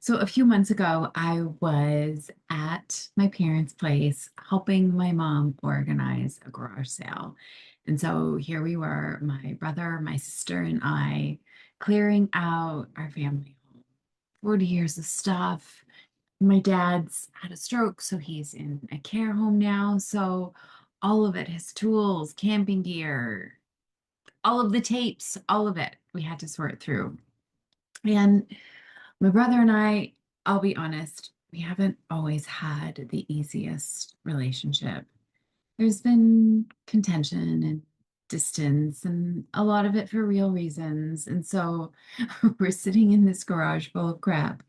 So a few months ago, I was at my parents' place helping my mom organize a garage sale. And so here we were, my brother, my sister, and I clearing out our family home. 40 years of stuff. My dad's had a stroke, so he's in a care home now. So all of it, his tools, camping gear, all of the tapes, all of it, we had to sort through. And my brother and I'll be honest, we haven't always had the easiest relationship. There's been contention and distance, and a lot of it for real reasons. And so we're sitting in this garage full of crap,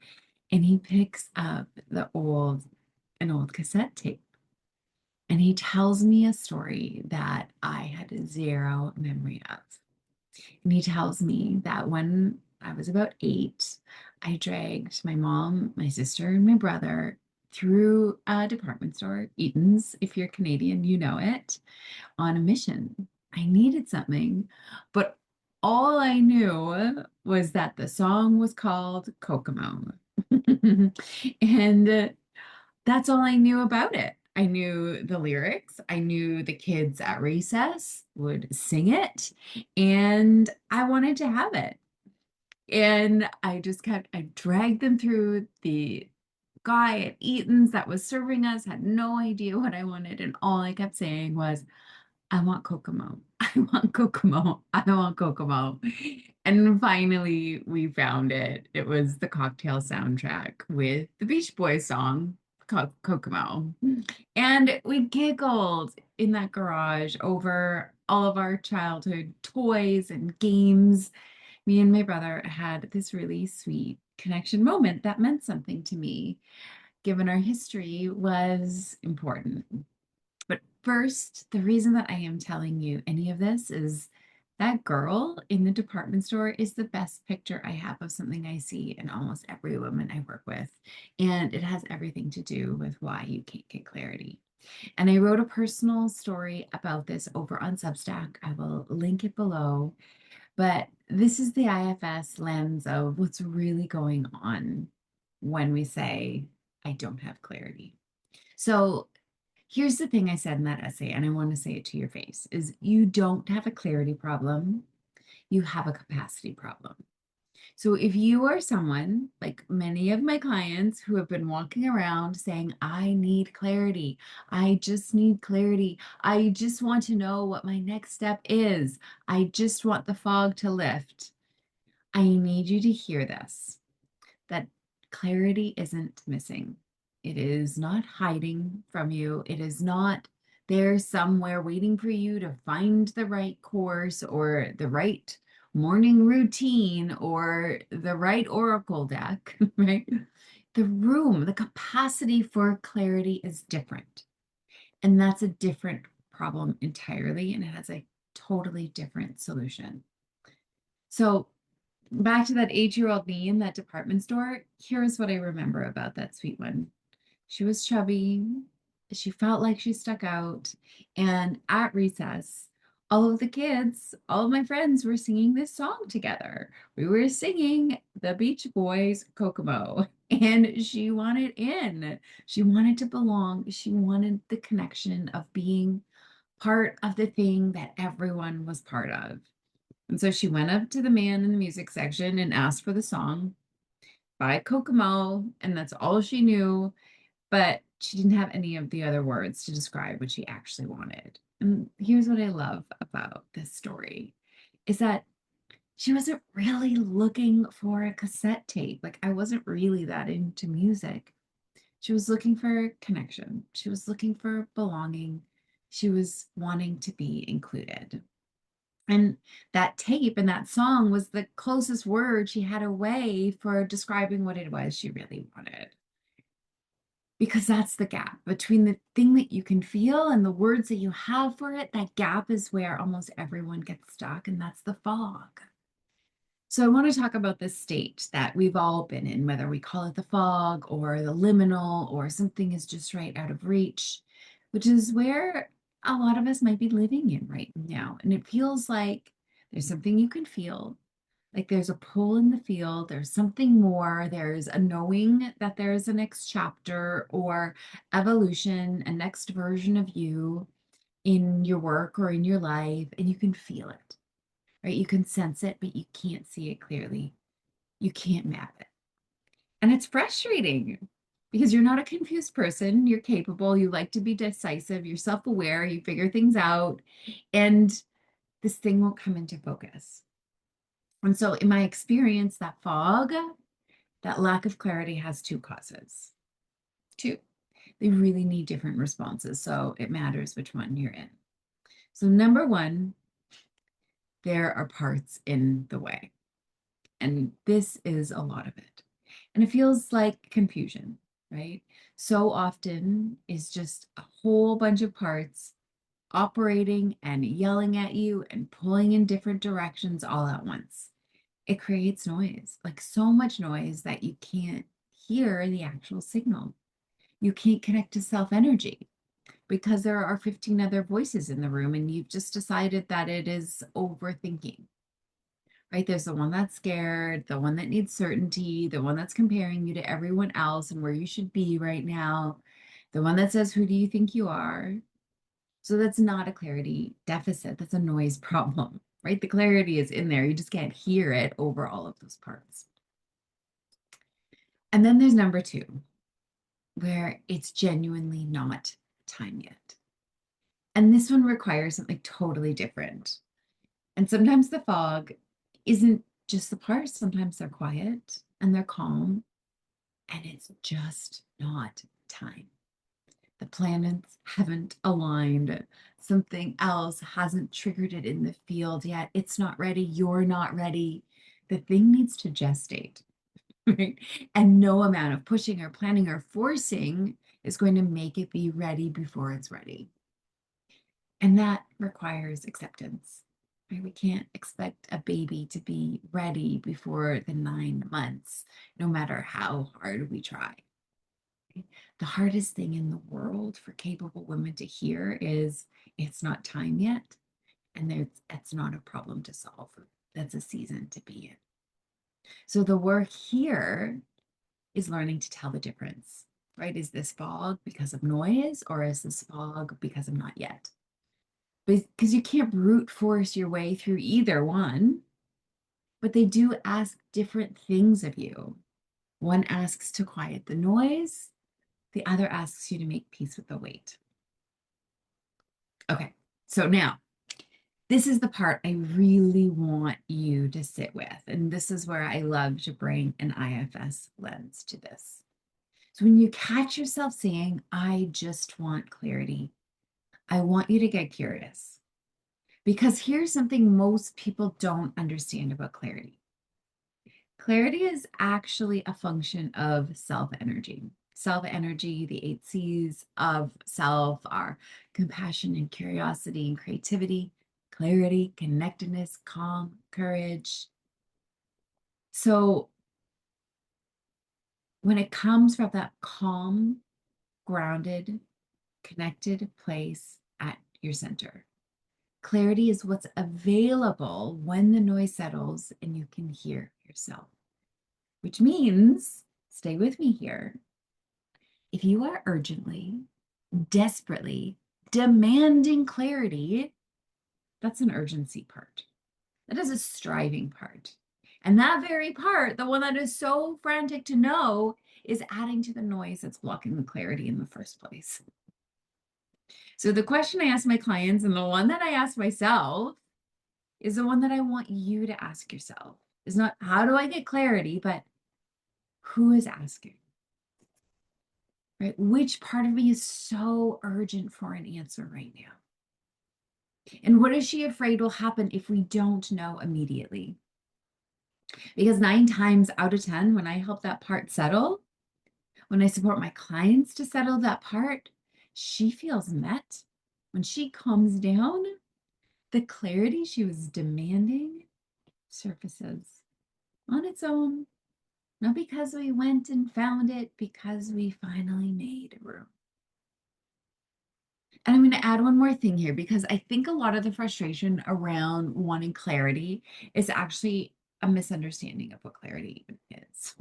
and he picks up an old cassette tape. And he tells me a story that I had zero memory of. And he tells me that when I was about 8, I dragged my mom, my sister, and my brother through a department store, Eaton's, if you're Canadian, you know it, on a mission. I needed something, but all I knew was that the song was called Kokomo. And that's all I knew about it. I knew the lyrics. I knew the kids at recess would sing it, and I wanted to have it. And I dragged them through. The guy at Eaton's that was serving us had no idea what I wanted. And all I kept saying was, I want Kokomo. I want Kokomo. I want Kokomo. And finally, we found it. It was the cocktail soundtrack with the Beach Boys song called Kokomo. And we giggled in that garage over all of our childhood toys and games. Me and my brother had this really sweet connection moment that meant something to me, given our history was important. But first, the reason that I am telling you any of this is that girl in the department store is the best picture I have of something I see in almost every woman I work with. And it has everything to do with why you can't get clarity. And I wrote a personal story about this over on Substack. I will link it below. But this is the IFS lens of what's really going on when we say, I don't have clarity. So here's the thing I said in that essay, and I want to say it to your face, is you don't have a clarity problem, you have a capacity problem. So if you are someone like many of my clients who have been walking around saying, I need clarity, I just need clarity, I just want to know what my next step is, I just want the fog to lift, I need you to hear this, that clarity isn't missing. It is not hiding from you. It is not there somewhere waiting for you to find the right course or the right morning routine or the right oracle deck, right? The capacity for clarity is different. And that's a different problem entirely. And it has a totally different solution. So back to that 8-year-old me in that department store, here's what I remember about that sweet one. She was chubby. She felt like she stuck out. And at recess, all of the kids, all of my friends were singing this song together. We were singing the Beach Boys Kokomo, and she wanted in. She wanted to belong. She wanted the connection of being part of the thing that everyone was part of. And so she went up to the man in the music section and asked for the song by Kokomo, and that's all she knew. But she didn't have any of the other words to describe what she actually wanted. And here's what I love about this story is that she wasn't really looking for a cassette tape. Like, I wasn't really that into music. She was looking for connection. She was looking for belonging. She was wanting to be included. And that tape and that song was the closest word she had a way for describing what it was she really wanted. Because that's the gap between the thing that you can feel and the words that you have for it. That gap is where almost everyone gets stuck, and that's the fog. So I want to talk about this state that we've all been in, whether we call it the fog or the liminal or something is just right out of reach, which is where a lot of us might be living in right now. And it feels like there's something you can feel, Like there's a pull in the field, there's something more, there's a knowing that there's a next chapter or evolution, a next version of you in your work or in your life, and you can feel it, right? You can sense it, but you can't see it clearly. You can't map it. And it's frustrating because you're not a confused person. You're capable. You like to be decisive. You're self aware. You figure things out. And this thing won't come into focus. And so, in my experience, that fog, that lack of clarity has two causes. Two. They really need different responses. So, it matters which one you're in. So, number one, there are parts in the way. And this is a lot of it. And it feels like confusion, right? So often is just a whole bunch of parts operating and yelling at you and pulling in different directions all at once. It creates noise, like so much noise that you can't hear the actual signal. You can't connect to self energy because there are 15 other voices in the room and you've just decided that it is overthinking, right? There's the one that's scared, the one that needs certainty, the one that's comparing you to everyone else and where you should be right now, the one that says, who do you think you are? So that's not a clarity deficit, that's a noise problem, right? The clarity is in there. You just can't hear it over all of those parts. And then there's number two, where it's genuinely not time yet. And this one requires something totally different. And sometimes the fog isn't just the parts, sometimes they're quiet and they're calm, and it's just not time. The planets haven't aligned. Something else hasn't triggered it in the field yet. It's not ready. You're not ready. The thing needs to gestate, right? And no amount of pushing or planning or forcing is going to make it be ready before it's ready. And that requires acceptance. Right? We can't expect a baby to be ready before the 9 months, no matter how hard we try. The hardest thing in the world for capable women to hear is it's not time yet, and it's not a problem to solve. That's a season to be in. So the work here is learning to tell the difference, right? Is this fog because of noise, or is this fog because of not yet? Because you can't brute force your way through either one, but they do ask different things of you. One asks to quiet the noise, the other asks you to make peace with the weight. Okay, so now this is the part I really want you to sit with. And this is where I love to bring an IFS lens to this. So when you catch yourself saying, I just want clarity, I want you to get curious. Because here's something most people don't understand about clarity. Clarity is actually a function of self energy. Self energy, the 8 C's of self are compassion and curiosity and creativity, clarity, connectedness, calm, courage. So when it comes from that calm, grounded, connected place at your center, clarity is what's available when the noise settles and you can hear yourself, which means, stay with me here, if you are urgently, desperately demanding clarity, that's an urgency part. That is a striving part. And that very part, the one that is so frantic to know, is adding to the noise that's blocking the clarity in the first place. So the question I ask my clients and the one that I ask myself is the one that I want you to ask yourself. Is not how do I get clarity, but who is asking? Right? Which part of me is so urgent for an answer right now? And what is she afraid will happen if we don't know immediately? Because 9 times out of 10, when I help that part settle, when I support my clients to settle that part, she feels met. When she calms down, the clarity she was demanding surfaces on its own. Not because we went and found it, because we finally made room. And I'm going to add one more thing here because I think a lot of the frustration around wanting clarity is actually a misunderstanding of what clarity even is.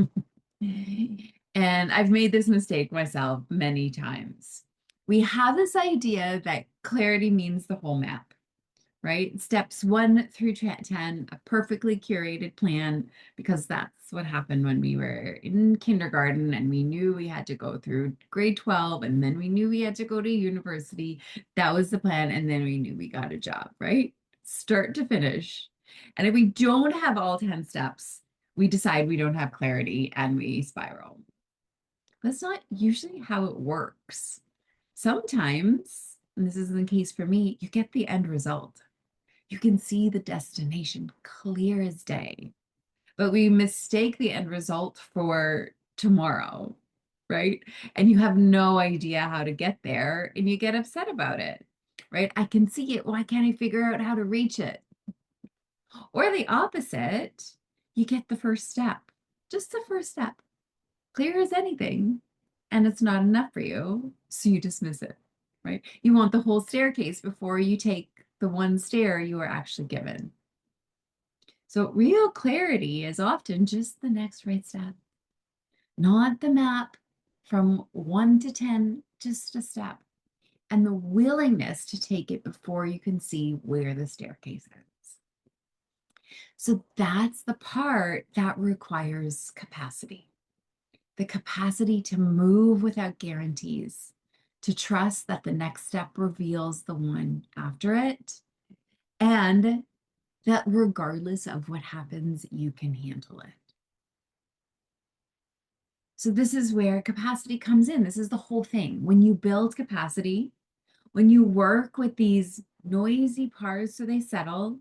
And I've made this mistake myself many times. We have this idea that clarity means the whole map, right? Steps 1 through 10, a perfectly curated plan, because that's what happened when we were in kindergarten and we knew we had to go through grade 12 and then we knew we had to go to university. That was the plan. And then we knew we got a job, right? Start to finish. And if we don't have all 10 steps, we decide we don't have clarity and we spiral. That's not usually how it works. Sometimes, and this isn't the case for me, you get the end result. You can see the destination clear as day, but we mistake the end result for tomorrow, right? And you have no idea how to get there and you get upset about it, right? I can see it. Why can't I figure out how to reach it? Or the opposite, you get the first step, just the first step, clear as anything, and it's not enough for you, so you dismiss it, right? You want the whole staircase before you take the one stair you were actually given. So real clarity is often just the next right step, not the map from 1 to 10, just a step, and the willingness to take it before you can see where the staircase ends. So that's the part that requires capacity, the capacity to move without guarantees, to trust that the next step reveals the one after it, and that regardless of what happens, you can handle it. So this is where capacity comes in. This is the whole thing. When you build capacity, when you work with these noisy parts so they settle,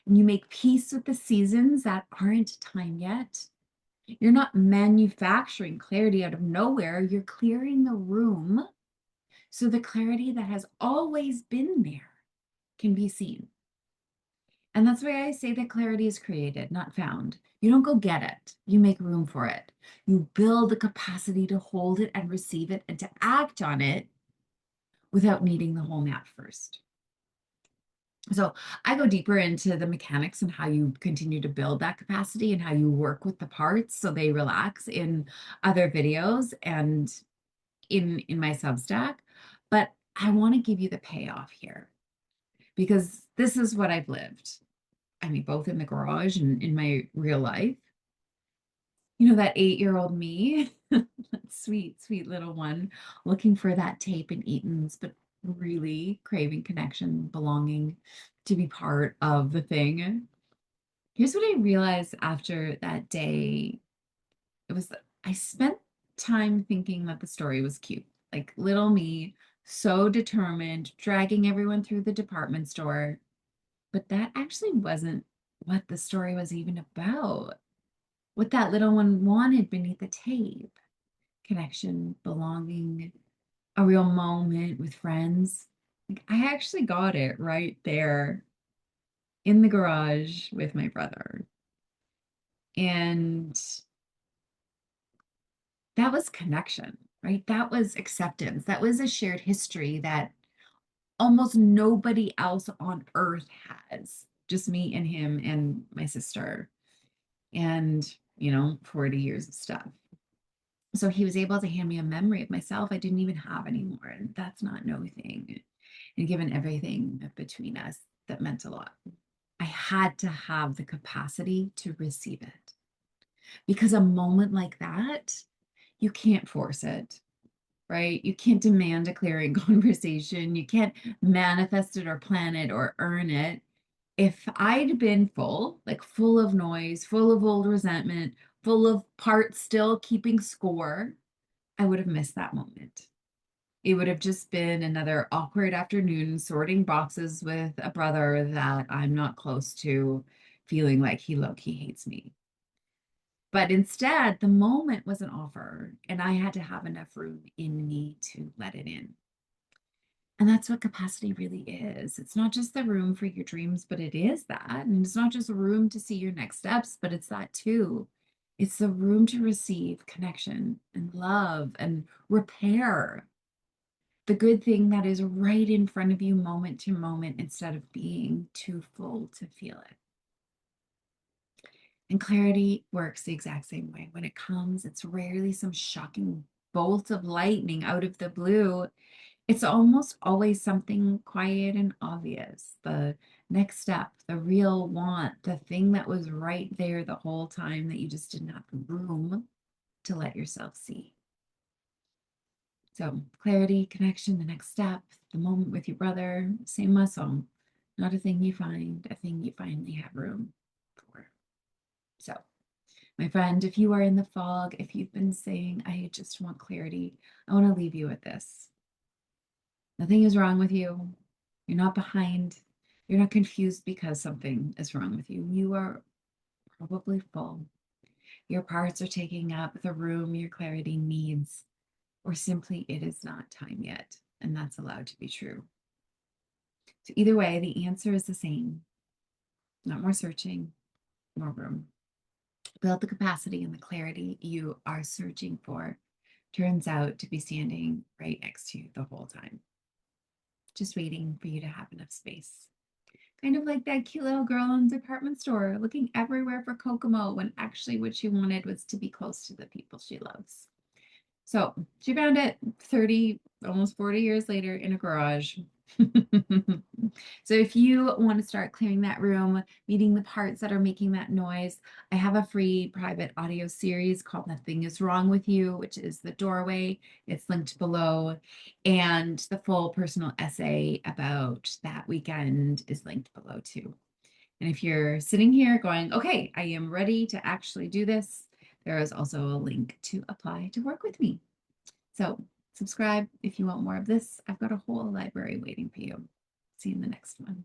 and you make peace with the seasons that aren't time yet, you're not manufacturing clarity out of nowhere. You're clearing the room so the clarity that has always been there can be seen. And that's why I say that clarity is created, not found. You don't go get it. You make room for it. You build the capacity to hold it and receive it and to act on it without needing the whole map first. So I go deeper into the mechanics and how you continue to build that capacity and how you work with the parts so they relax in other videos and in my Substack. But I want to give you the payoff here because this is what I've lived. I mean, both in the garage and in my real life. You know, that 8-year-old me, that sweet, sweet little one, looking for that tape in Eaton's, but really craving connection, belonging, to be part of the thing. Here's what I realized after that day. It was, I spent time thinking that the story was cute. Like little me, so determined, dragging everyone through the department store. But that actually wasn't what the story was even about. What that little one wanted beneath the tape: connection, belonging, a real moment with friends. Like I actually got it right there in the garage with my brother. And that was connection, right? That was acceptance. That was a shared history that almost nobody else on earth has. Just me and him and my sister. And, 40 years of stuff. So he was able to hand me a memory of myself I didn't even have anymore. And that's not no thing. And given everything between us, that meant a lot. I had to have the capacity to receive it. Because a moment like that, you can't force it, right? You can't demand a clearing conversation. You can't manifest it or plan it or earn it. If I'd been full, like full of noise, full of old resentment, full of parts still keeping score, I would have missed that moment. It would have just been another awkward afternoon sorting boxes with a brother that I'm not close to, feeling like he low-key hates me. But instead, the moment was an offer, and I had to have enough room in me to let it in. And that's what capacity really is. It's not just the room for your dreams, but it is that. And it's not just a room to see your next steps, but it's that too. It's the room to receive connection and love and repair the good thing that is right in front of you moment to moment instead of being too full to feel it. And clarity works the exact same way. When it comes, it's rarely some shocking bolt of lightning out of the blue. It's almost always something quiet and obvious. The next step, the real want, the thing that was right there the whole time that you just didn't have the room to let yourself see. So, clarity, connection, the next step, the moment with your brother, same muscle, not a thing you find, a thing you finally have room for. So, my friend, if you are in the fog, if you've been saying, I just want clarity, I want to leave you with this. Nothing is wrong with you. You're not behind. You're not confused because something is wrong with you. You are probably full. Your parts are taking up the room your clarity needs, or simply it is not time yet. And that's allowed to be true. So, either way, the answer is the same. Not more searching, more room. Build the capacity and the clarity you are searching for turns out to be standing right next to you the whole time, just waiting for you to have enough space. Kind of like that cute little girl in the department store looking everywhere for Kokomo when actually what she wanted was to be close to the people she loves. So she found it 30, almost 40 years later in a garage. So if you want to start clearing that room, meeting the parts that are making that noise, I have a free private audio series called Nothing Is Wrong With You, which is the doorway. It's linked below. And the full personal essay about that weekend is linked below too. And if you're sitting here going, okay, I am ready to actually do this, there is also a link to apply to work with me. So subscribe if you want more of this. I've got a whole library waiting for you. See you in the next one.